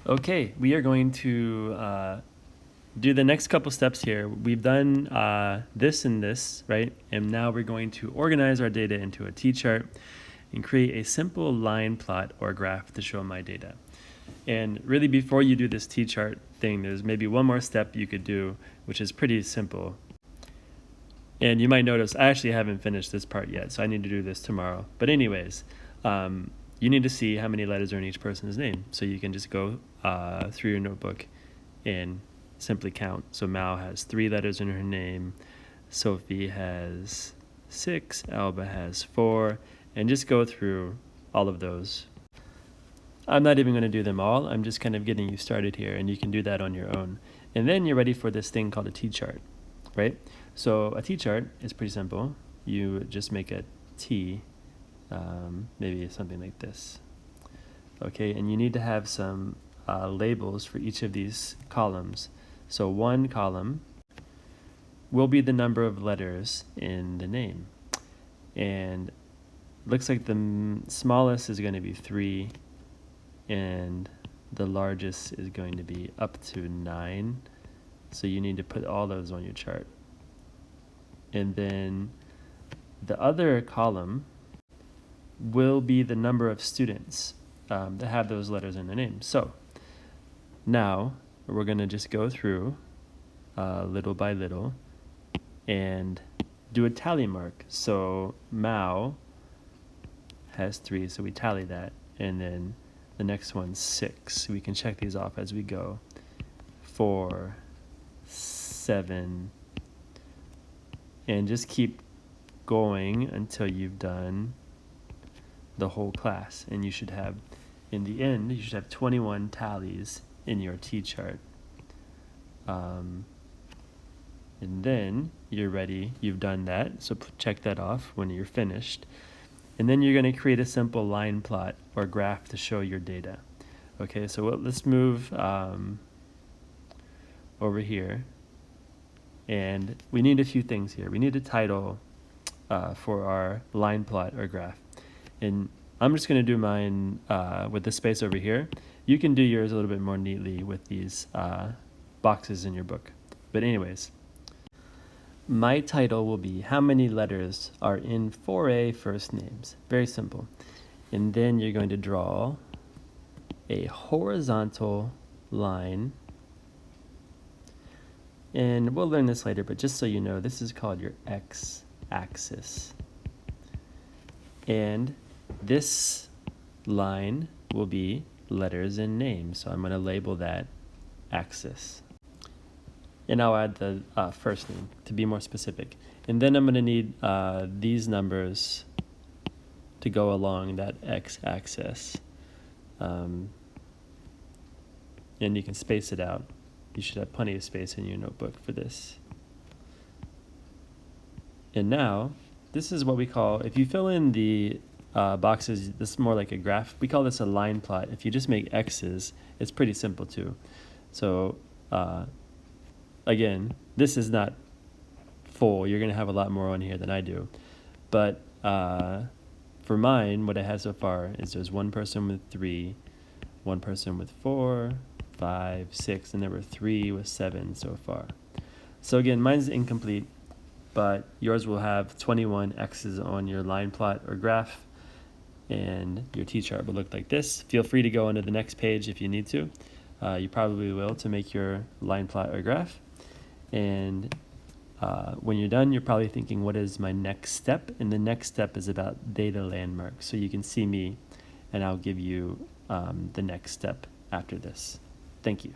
Okay, we are going to do the next couple steps here. We've done this and this, right? And now we're going to organize our data into a T-chart and create a simple line plot or graph to show my data. And really, before you do this T-chart thing, there's maybe one more step you could do, which is pretty simple. And you might notice I actually haven't finished this part yet, so I need to do this tomorrow. But anyways, you need to see how many letters are in each person's name. So you can just go through your notebook and simply count. So Mao has 3 letters in her name, Sophie has 6, Alba has 4, and just go through all of those. I'm not even going to do them all. I'm just kind of getting you started here, and you can do that on your own. And then you're ready for this thing called a T-chart, right? So a T-chart is pretty simple. You just make a T, maybe something like this. Okay, and you need to have some labels for each of these columns. So one column will be the number of letters in the name. And looks like the smallest is going to be 3, and the largest is going to be up to 9. So you need to put all those on your chart. And then the other column will be the number of students that have those letters in their name. So now we're going to just go through little by little and do a tally mark. So Mao has 3, so we tally that. And then the next one's 6. We can check these off as we go. 4, 7, and just keep going until you've done the whole class. And you should have, in the end, you should have 21 tallies in your T-chart. And then you're ready. You've done that, so check that off when you're finished. And then you're going to create a simple line plot or graph to show your data. Okay, so let's move over here. And we need a few things here. We need a title for our line plot or graph. And I'm just going to do mine with the space over here. You can do yours a little bit more neatly with these boxes in your book. But anyways, my title will be how many letters are in 4A first names. Very simple. And then you're going to draw a horizontal line. And we'll learn this later, but just so you know, this is called your x-axis. And this line will be letters and names. So I'm going to label that axis. And I'll add the first name to be more specific. And then I'm going to need these numbers to go along that x-axis. And you can space it out. You should have plenty of space in your notebook for this. And now, this is what we call, if you fill in the boxes, this is more like a graph. We call this a line plot. If you just make X's, it's pretty simple too. So, again, this is not full. You're going to have a lot more on here than I do. But for mine, what I have so far is there's one person with 3, one person with 4, 5, 6, and there were 3 with 7 so far. So again, mine's incomplete, but yours will have 21 X's on your line plot or graph, and your T-chart will look like this. Feel free to go onto the next page if you need to. You probably will, to make your line plot or graph. And when you're done, you're probably thinking, what is my next step? And the next step is about data landmarks. So you can see me, and I'll give you the next step after this. Thank you.